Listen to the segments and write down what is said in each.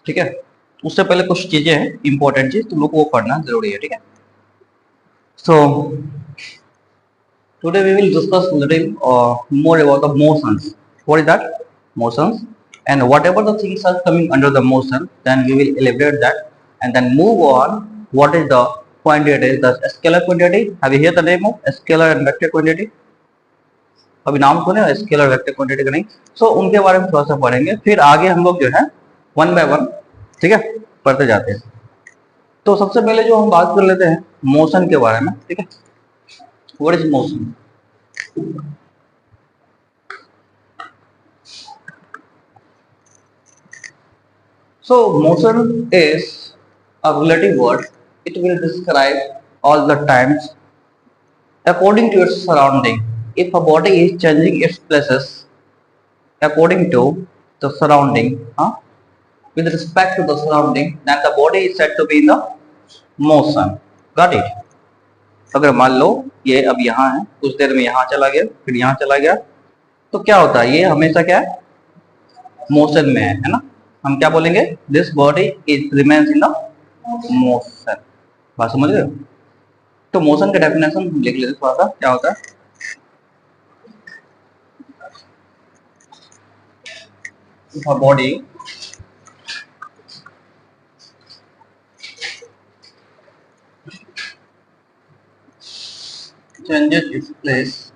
ठीक है, उससे पहले कुछ चीजें हैं इंपॉर्टेंट चीज, तुम लोग को वो पढ़ना जरूरी है। ठीक है, सो today we will discuss little more about the motions. What is that? Motions. And whatever the things are coming under the motion, then we will elaborate that and then move on. What is the quantity? The scalar quantity. Have you heard the name of scalar and vector quantity? अभी नाम सुने scalar vector quantity का नहीं, सो उनके बारे में थोड़ा सा पढ़ेंगे, फिर आगे हम लोग जो है वन बाय वन, ठीक है, पढ़ते जाते हैं। तो सबसे पहले जो हम बात कर लेते हैं मोशन के बारे में, ठीक है। What is motion? So motion is a relative word. It will describe all the times according to its surrounding. If a body is changing its places according to the surrounding, with respect to the surrounding, then the body is said to be in the motion. Got it? अगर मान लो ये अब यहाँ है, कुछ देर में यहाँ चला गया, फिर यहाँ चला गया, तो क्या होता है? ये हमेशा क्या है? मोशन में है ना। हम क्या बोलेंगे? This body is remains in the motion. बात समझ रहे हो? तो मोशन का डेफिनेशन हम लिख लेते थोड़ा सा, क्या होता है? If a body changes its place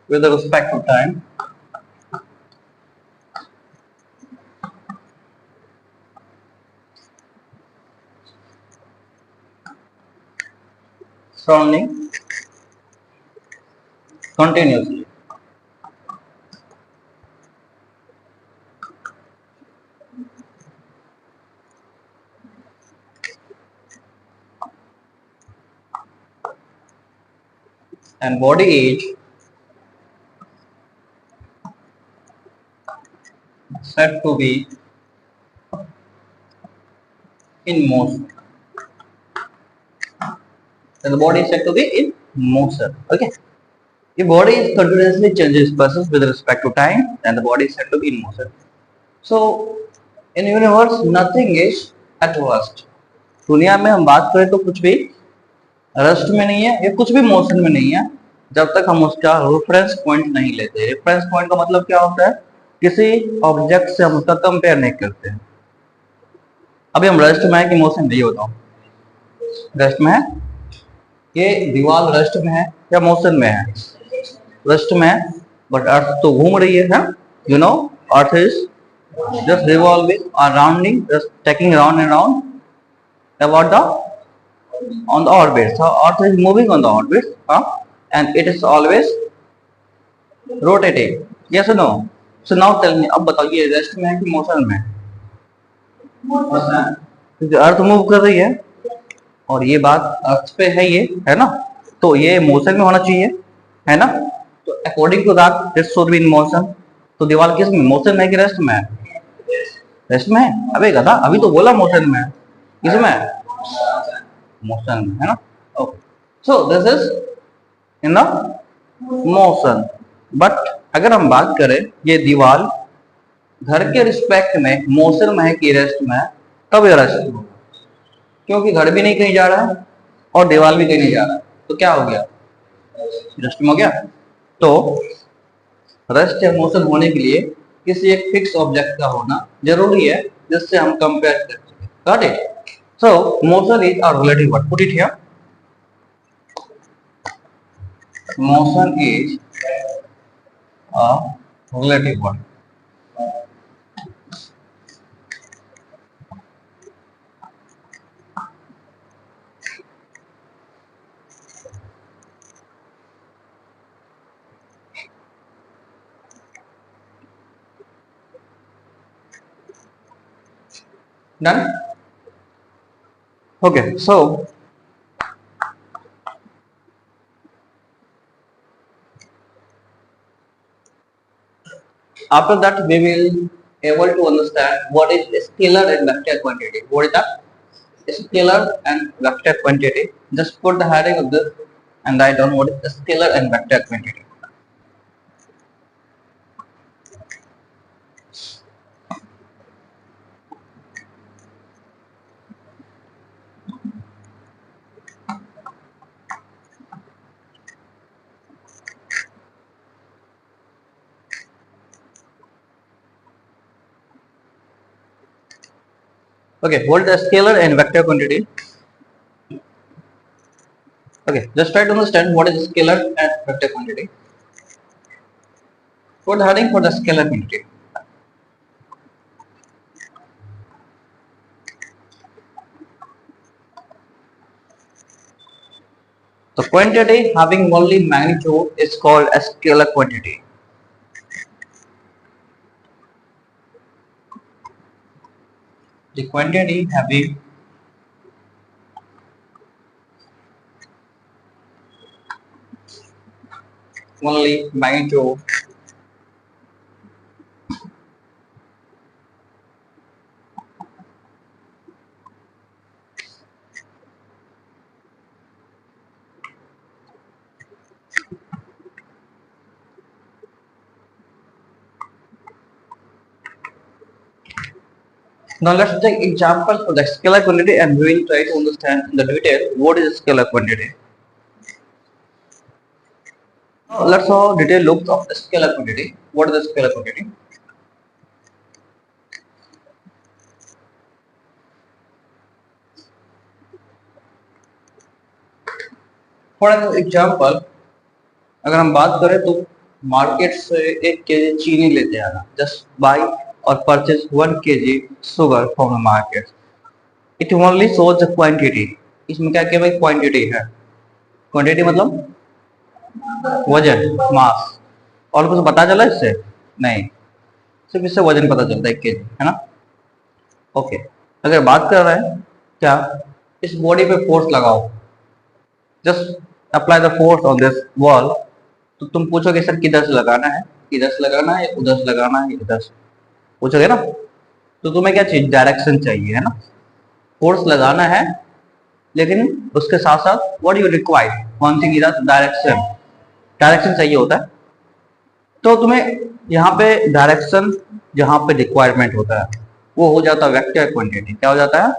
with respect to time, surrounding continuously, and body is said to be in motion. Then the body is said to be in motion. Okay. If body is continuously changes places with respect to time, then the body is said to be in motion. So in universe nothing is at rest. दुनिया में हम बात करें तो कुछ भी rest में नहीं है, ये कुछ भी मोशन में नहीं है, जब तक हम उसका रेफरेंस पॉइंट नहीं लेते। रेफरेंस पॉइंट का मतलब क्या होता है? किसी ऑब्जेक्ट से हम उसका कंपेयर नहीं करते हैं। अभी हम रेस्ट में है कि मोशन में? ये बताओ, रेस्ट में है? ये दीवार रेस्ट में है या मोशन में है? रेस्ट में है, बट अर्थ तो घूम रही है, you know, earth is just revolving or rounding, just taking round and round about the on the orbit. So Earth is moving on the orbit, and it is always rotating. Yes or no? So now tell me, अब बताओ ये rest में है कि motion में है? क्योंकि अर्थ move कर रही है और ये बात अर्थ पे है, ये है ना, तो ये मोशन में होना चाहिए, है ना। तो according to that it should be in motion. तो दीवार किस में? मोशन में कि रेस्ट में है? रेस्ट में है। अबे गधा, अभी तो बोला मोशन में है। किसमें है? मोशन में, है ना। Okay, so this is in the motion. But अगर हम बात करें ये दीवार घर के रिस्पेक्ट में मोशन में है कि रेस्ट में है, तब ये रेस्ट होगा, क्योंकि घर भी नहीं कहीं जा रहा है और दीवार भी कहीं नहीं जा रहा है, तो क्या हो गया? रेस्ट में हो गया। तो रेस्ट या मोशन होने के लिए किसी एक फिक्स ऑब्जेक्ट का होना जरूरी है जिससे हम कंपेयर कर सकें। Got it? So motion is a relative word, put it here. Motion is a relative word. Done? Okay, so after that we will able to understand what is scalar and vector quantity. What is that? Scalar and vector quantity. Just put the heading of this and write down what is scalar and vector quantity. Okay, what is the scalar and vector quantity? Okay, just try to understand what is scalar and vector quantity. For the heading for the scalar quantity. The quantity having only magnitude is called a scalar quantity. The quantity having only magnitude Now let's take example for the scalar quantity and we will try to understand in the detail what is scalar quantity. Now let's have detailed look of the scalar quantity. What is the scalar quantity? For an example, अगर हम बात करें तो market से 1 kg चीनी लेते आना, just by और purchase 1 kg sugar from the market. It only shows the quantity. इसमें क्या क्या भाई क्वांटिटी है. क्वांटिटी मतलब वजन, मास. और कुछ पता चला इससे? नहीं, सिर्फ इससे वजन पता चलता है 1 kg, है ना. ओके, अगर बात कर रहे हैं क्या, इस बॉडी पे फोर्स लगाओ, just apply the force on this wall. तो तुम पूछोगे सर किधर से लगाना है, इधर से लगाना है, उधर से लगाना है, इधर से पूछोगे ना. तो तुम्हें क्या चाहिए, डायरेक्शन चाहिए, है ना. फोर्स लगाना है, लेकिन उसके साथ साथ what you require, one thing is direction. Direction चाहिए होता है. तो तुम्हें यहाँ पे डायरेक्शन जहाँ पे रिक्वायरमेंट होता है वो हो जाता है वेक्टर क्वांटिटी. क्या हो जाता है,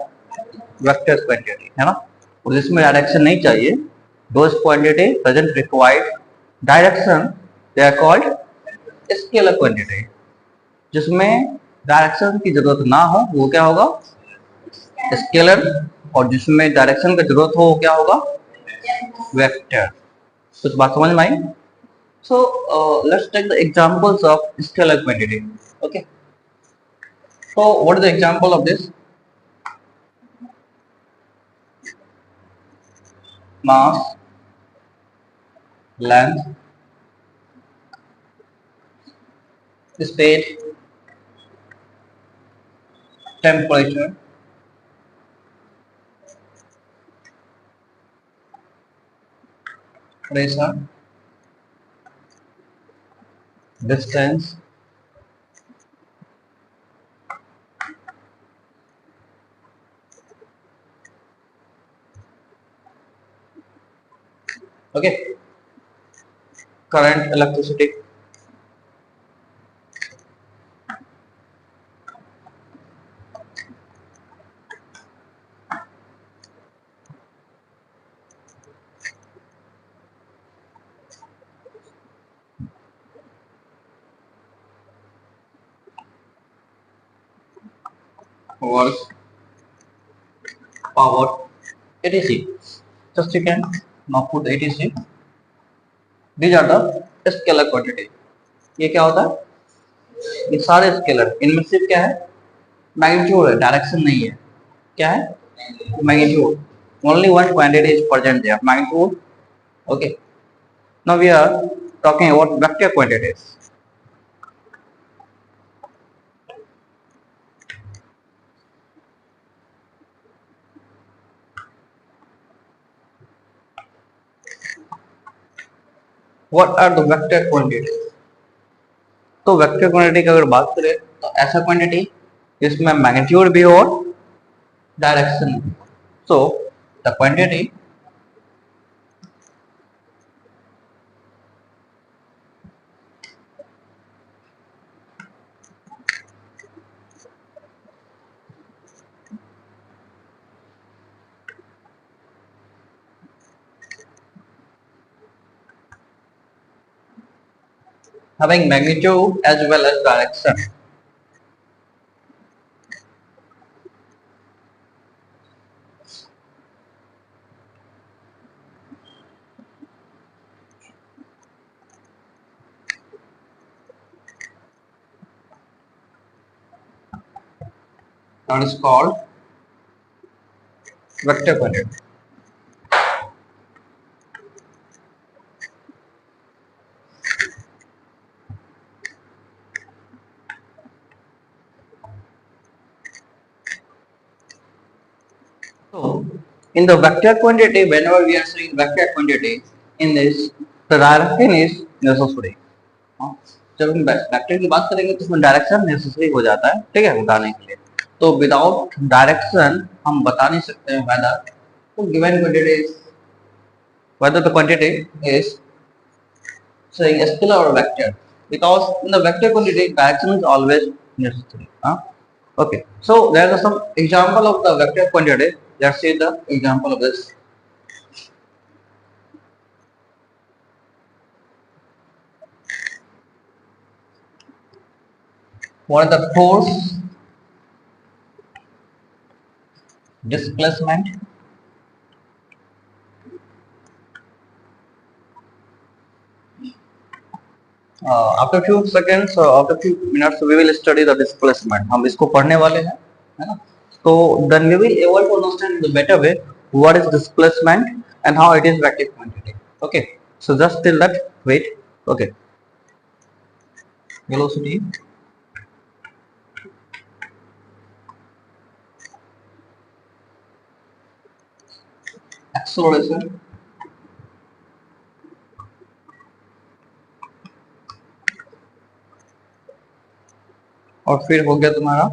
वेक्टर क्वांटिटी, है ना. और जिसमें डायरेक्शन नहीं चाहिए, those quantity doesn't required direction, they are called scalar quantity. जिसमें डायरेक्शन की जरूरत ना हो वो क्या होगा, स्केलर. और जिसमें डायरेक्शन की जरूरत हो वो क्या होगा, वेक्टर. कुछ बात समझ में आई? So let's take the examples of scalar quantity. Okay. So what is the example of this? Mass, length, speed, temperature, pressure, distance, okay, current, electricity. Work, power, etc. Just you can now put etc. These are the scalar quantity. ये क्या होता है, ये सारे scalar. इनमें सिर्फ क्या है, मैग्नीट्यूड है, डायरेक्शन नहीं है. क्या है, magnitude. only one quantity is present there, magnitude. Okay, now we are talking about vector quantities. What are the vector quantities? तो वेक्टर क्वांटिटी की अगर बात करें तो ऐसा क्वांटिटी जिसमें मैग्नीट्यूड भी हो और डायरेक्शन भी. So the quantity having magnitude as well as direction. that is called vector quantity. So, in the vector quantity, whenever we are saying vector quantity, in this, the direction is necessary. हाँ, जब हम vector की बात करेंगे तो उसमें direction necessary हो जाता है, ठीक है, बताने के लिए. तो विदाउट डायरेक्शन हम बता नहीं सकते हैं given quantity is whether the quantity is saying scalar or vector, because in the vector quantity direction is always necessary. Okay, so there are some example of the vector quantity. Let's see the example of this. What is the force, displacement, after few seconds or after few minutes we will study the displacement. हम इसको पढ़ने वाले हैं, है ना? So then we will able to understand in the better way what is displacement and how it is vector quantity. Okay, so just till that wait. Okay, velocity, acceleration, और फिर हो गया तुम्हारा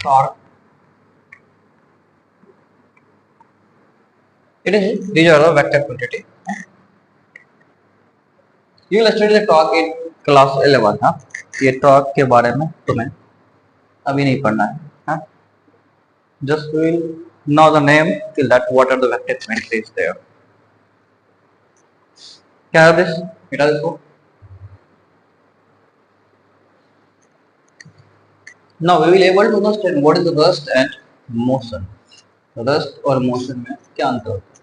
torque. These are the vector quantity. You will study the torque in class 11. हाँ, ये torque के बारे में तुम्हें अभी नहीं पढ़ना है. हाँ, just will know the name till that what are the vector quantities there. क्या है this? बेटा देखो. Now we will able to understand what is the rest and motion. Rest और motion में क्या अंतर होता है.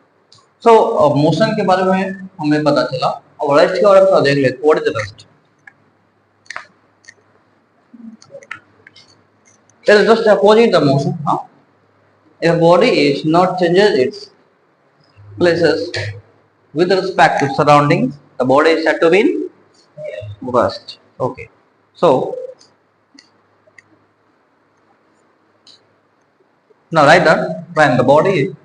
So motion के बारे में हमें पता चला. अब rest के बारे में थोड़ा देख लेते. What is the rest? It is just opposite the motion. Huh? If a body is not changes its places with respect to surroundings, the body is said to be in rest. Okay. So now write that when the body is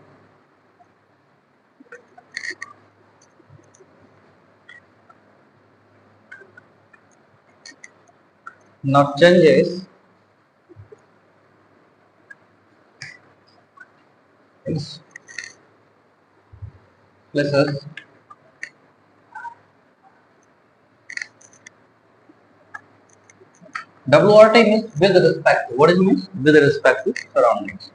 not changes its places WRT means with respect to. What is means with respect to surroundings.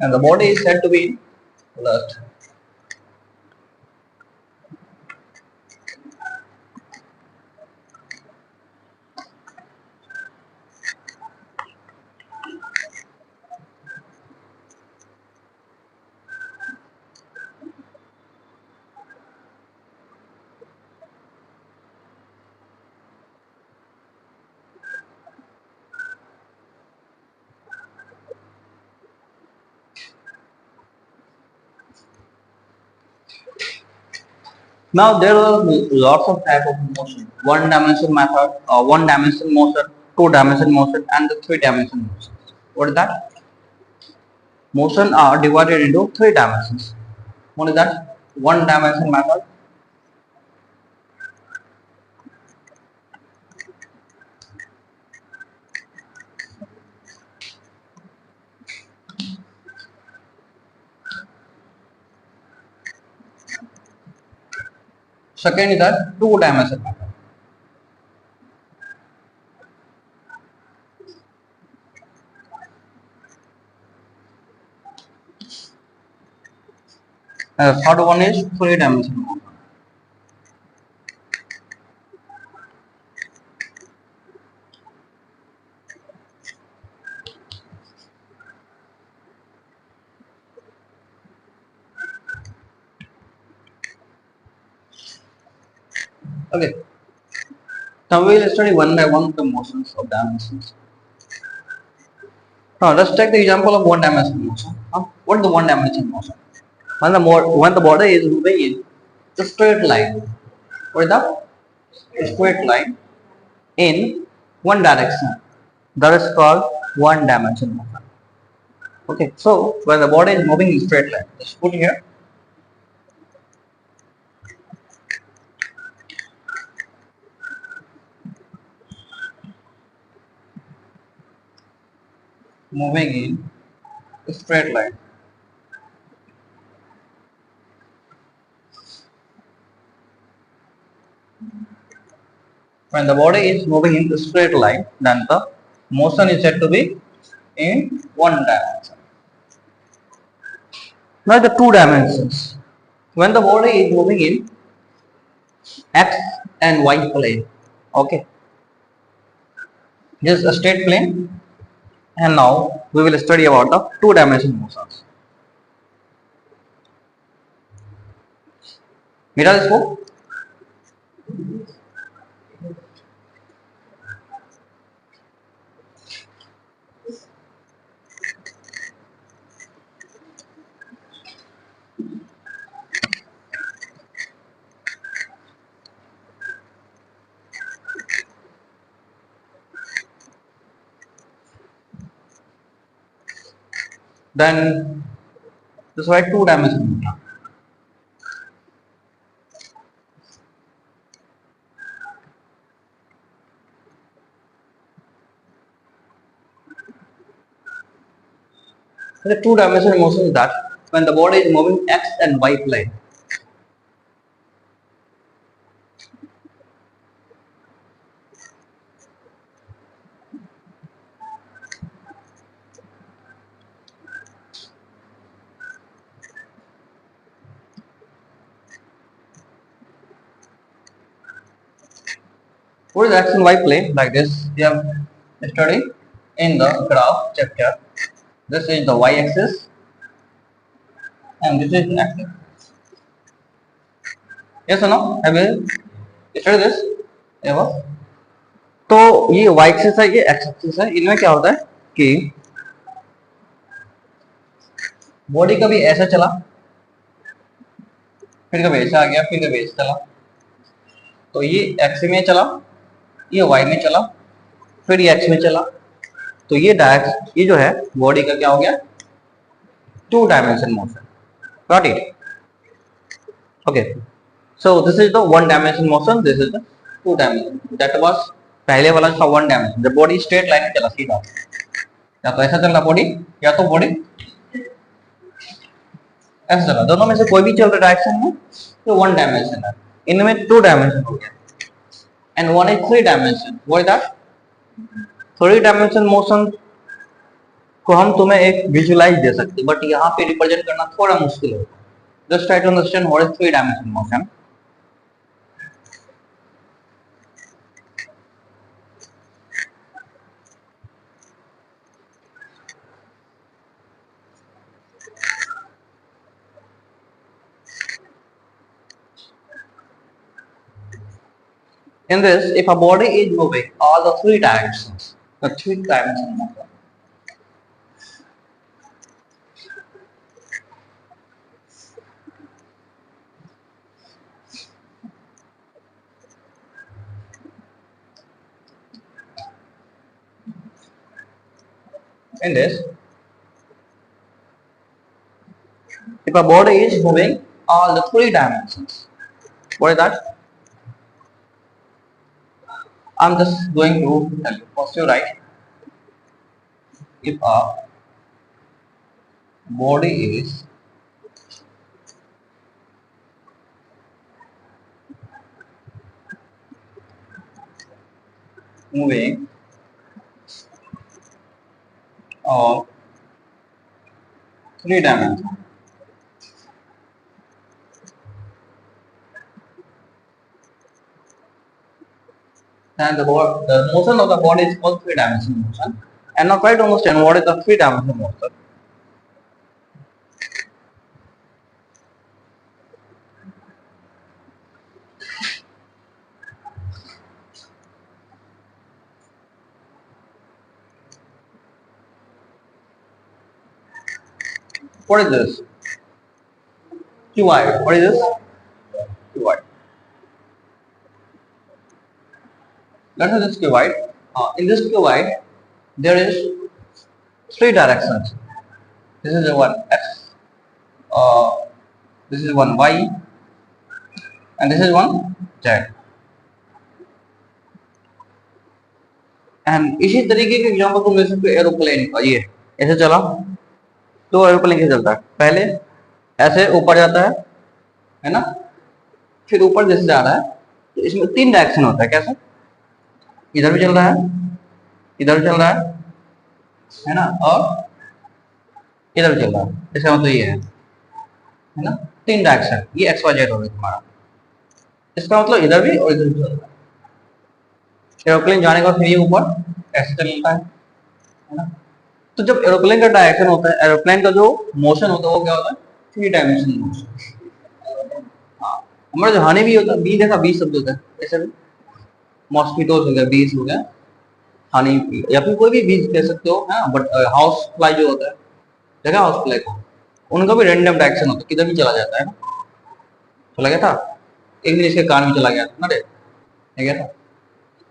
And the body is said to be in rest. Now there are lots of type of motion. One dimension method, one dimension motion, two dimension motion, and the three dimension motion. What is that? Motion are divided into three dimensions. What is that? One dimension method. Second is that two dimension method. And the third one is three dimension motion. Okay. Now we will study one by one the motions of dimensions. Now let's take the example of one dimensional motion. What is the one dimensional motion? When the body is moving in the straight line, with the straight line in one direction, that is called one dimensional motion. Okay, so when the body is moving in straight line, just put here. Moving in a straight line. When the body is moving in a straight line, then the motion is said to be in one dimension. Now the two dimensions. When the body is moving in x and y plane, okay, just a straight plane, and now we will study about the two dimensional motions. मेरा इसको then this is why two dimensional. The two dimensional motion is that when the body is moving x and y plane. What is x and y plane? Like this, we have studied in the graph chapter. This is the y-axis and this is the axis. Yes or no? Have you studied this ever? तो ये y axis है, ये x axis है. इनमें क्या होता है कि बॉडी कभी ऐसा चला, फिर कभी ऐसा आ गया, फिर कभी ऐसा चला. तो ये x में चला, ये y में चला, फिर ये x में चला. तो ये जो है बॉडी का क्या हो गया, two dimension motion. Got it? Okay. So this is the one dimension motion. This is the two dimension. That was पहले वाला था one dimension. जब बॉडी स्ट्रेट लाइन में चला सीधा, या तो ऐसा चल रहा बॉडी, या तो बॉडी ऐसा चला. दोनों में से कोई भी चल रहा डायरेक्शन में तो वन डायमेंशन है. इनमें टू डायमेंशन हो गया. And one is three dimension. What is that? Three dimension motion को हम तुम्हें एक विजुअलाइज दे सकते, बट यहाँ पे रिप्रेजेंट करना थोड़ा मुश्किल होगा. Just try to understand what is three dimension motion. In this, if a body is moving all the three directions, the three dimension motion. In this, if a body is moving all the three dimensions, what is that? I'm just going to tell you. First, you write, if a body is moving all three dimensions, then the motion of the body is called three dimensional motion. And now try to understand what is the three dimensional motion. What is this? Cuboid. What is this? Cuboid. Let's say this cuboid. In this cuboid, there is three directions. This is the one x. Uh, this is one y, and this is one z. And इसी तरीके के example तुम ले सकते हो aeroplane का। ये ऐसे चला तो एरोप्लेन कैसे चलता है? पहले ऐसे ऊपर जाता है ना, फिर ऊपर जैसे जा रहा है तो इसमें तीन डायरेक्शन होता है। कैसे? इधर भी चल रहा है, इधर भी चल रहा है ना, और इधर भी चल रहा है। इसका मतलब ये है ना, तीन डायरेक्शन। ये एक्स वाई जेड हो गया तुम्हारा। इसका मतलब इधर भी और इधर भी चल रहा है। एरोप्लेन जाने का फिर ये ऊपर ऐसे चलता है ना। तो जब एरोप्लेन का डायरेक्शन होता है, एरोप्लेन का जो मोशन होता है वो क्या होता है? Three dimension motion. हाँ, हमारा जो हानि भी होता है, बी देखा, बी शब्द होता है ऐसे भी। मॉस्किटोज हो गया, बीज हो गया, हानि, या फिर कोई भी बीज कह सकते हो। हाँ, बट हाउस फ्लाई जो होता है, देखा हाउस फ्लाई को, उनका भी रैंडम डायरेक्शन होता है, किधर भी चला जाता है ना। चला गया था एक दिन, इसके कान में चला गया था ना रे, गया था।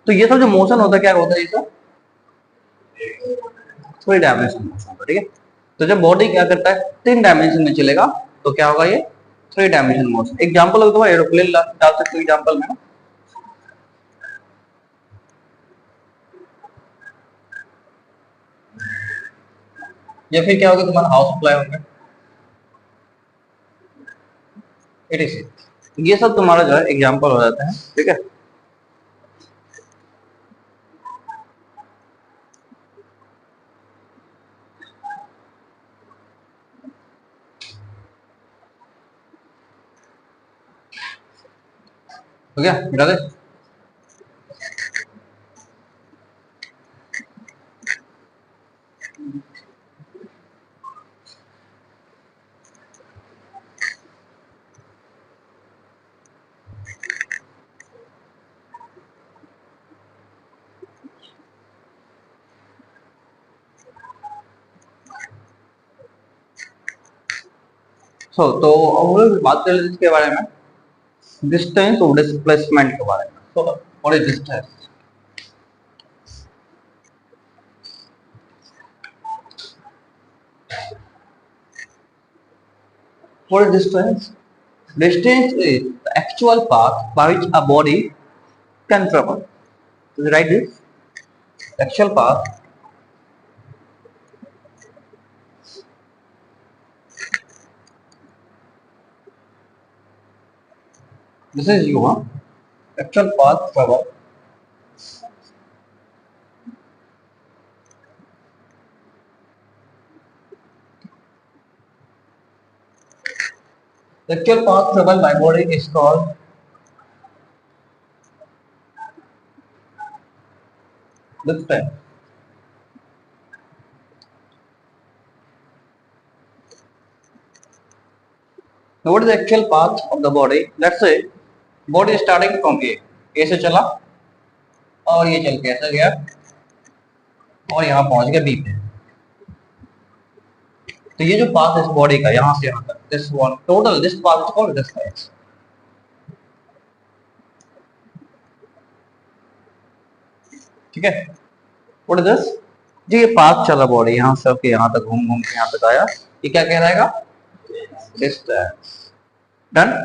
तो ये सब जो मोशन होता है क्या होता है? ये सब थ्री डायमेंशन मोशन होता है। ठीक है, तो जब बॉडी क्या करता है, तीन डायमेंशन में चलेगा तो क्या होगा? ये थ्री डायमेंशन मोशन। एग्जांपल हो तो एरोप्लेन डाल सकते हो एग्जांपल में ना, या फिर क्या होगा तुम्हारा हाउस फ्लाई होगा, एटीसी। ये सब तुम्हारा जो है एग्जांपल हो जाता है। ठीक है, हो गया, मिटा दे। तो अब हम लोग बात कर लेते हैं इसके बारे में, डिस्टेंस और डिस्प्लेसमेंट के बारे में। तो what is distance? What is distance? Distance is the actual path by which a body can travel. So you write this. The actual path. This is you, huh? Actual path travel. The actual path travel by body is called distance. Now what is the actual path of the body? Let's say body is starting from A. A से चला और ये चल के ऐसा गया और यहाँ पहुंच गया B पे। तो ये जो पाथ है इस बॉडी का यहाँ से यहाँ तक, this one total, this path is called distance. ठीक है, व्हाट इज दिस? जो ये पाथ चला बॉडी यहाँ से होके यहाँ तक घूम घूम के यहाँ तक आया, ये क्या कहलाएगा? Distance. Done.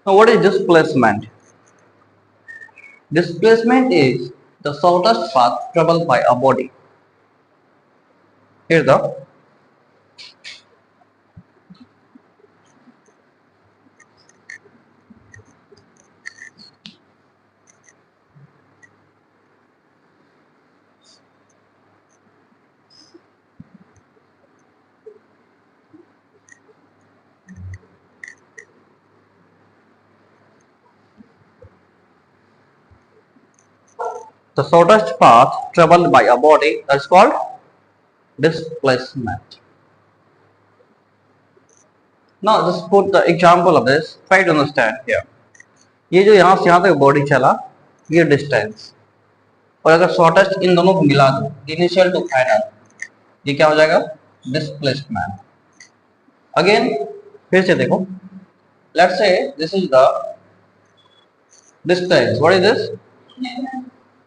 Now what is displacement? Displacement is the shortest path traveled by a body. Here the The shortest path traveled by a body is called displacement. Now just put the example of this. Try to understand here. ये जो यहाँ से यहाँ तक body चला, ये distance, और अगर शॉर्टेस्ट इन दोनों को मिला दो, इनिशियल टू फाइनल, ये क्या हो जाएगा? डिस्प्लेसमेंट. अगेन फिर से देखो, let's say this is the distance. What is this?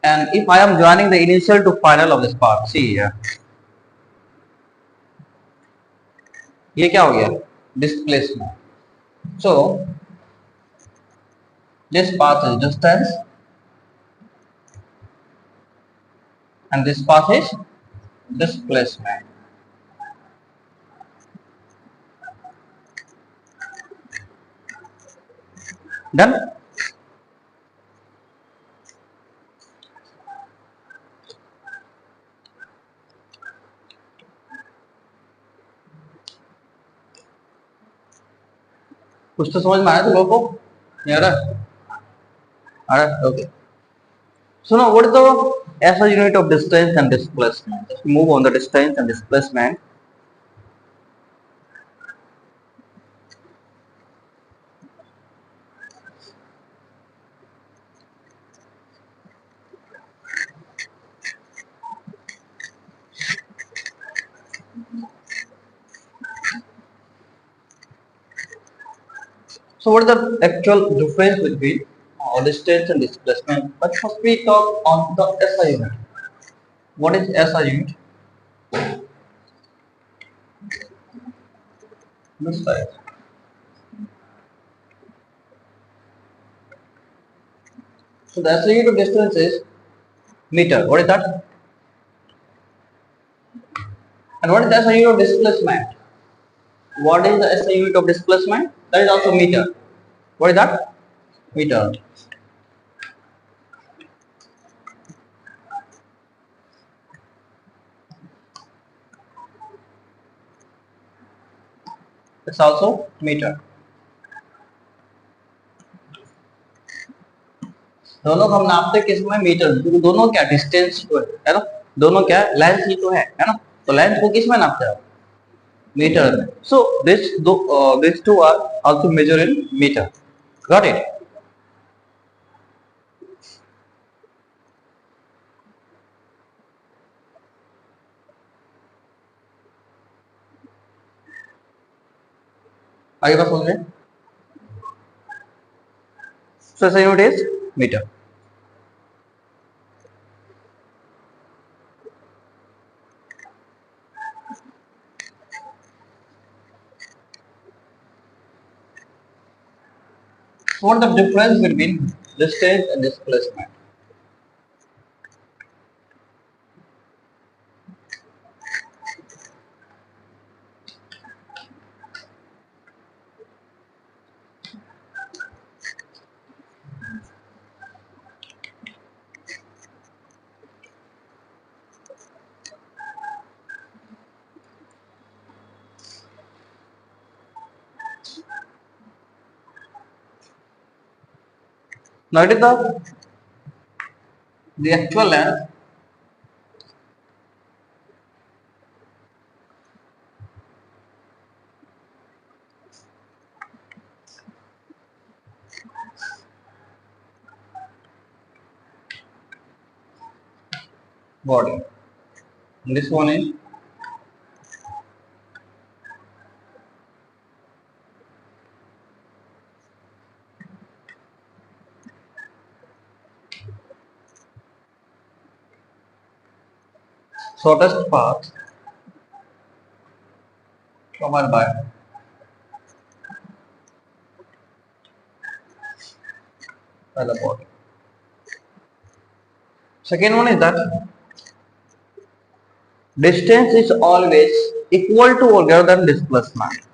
And if I am joining the initial to final of this path, see here, ये क्या हो गया? Displacement. So this path is distance and this path is displacement. Done? कुछ तो समझ में आया तुम लोगों को? नहीं आ रहा? आ रहा? Okay. So now what is the SI unit of distance and displacement? Just move on the distance and displacement. So what is the actual difference between distance and displacement? But first we talk on the SI unit. What is SI unit? This side. So the SI unit of distance is meter. What is that? And what is the SI unit of displacement? What is the SI unit of displacement? That is also meter. What is that? Meter. It's also meter. दोनों को हम नापते किस में? Metre. क्योंकि दोनों क्या distance को है ना, दोनों क्या लेंथ ही तो है ना, तो लेंथ को किस में नापते हैं? मीटर में. So this two are also measure in meter. Got it? आगे बात समझ में? सो SI unit is meter. What the difference between distance and displacement? Now it is the actual length body. And this one is shortest path covered by the body. Second one is that distance is always equal to or greater than displacement.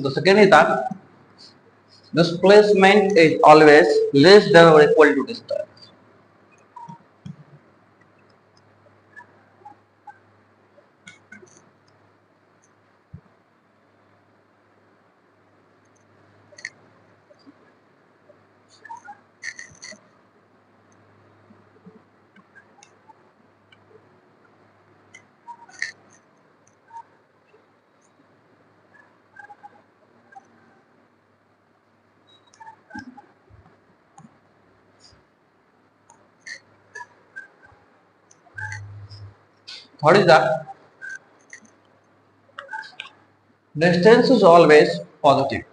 The second is that displacement is always less than or equal to distance. What is that? Distance is always positive.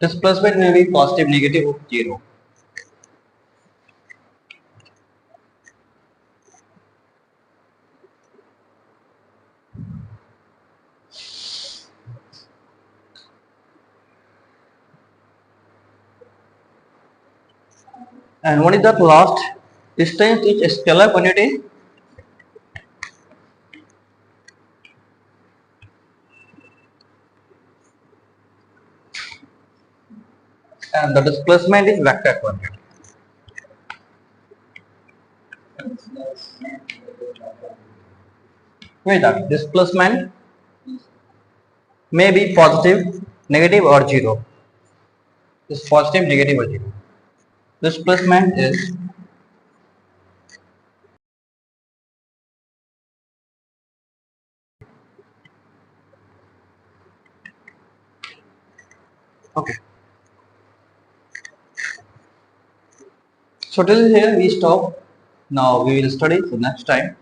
Displacement may be positive, negative, or zero. And what is that last? Distance is a scalar quantity and the displacement is vector quantity. Wait, that displacement may be positive, negative, or zero. It's positive, negative, or zero. Displacement is okay. So till here we stop. Now we will study the next time.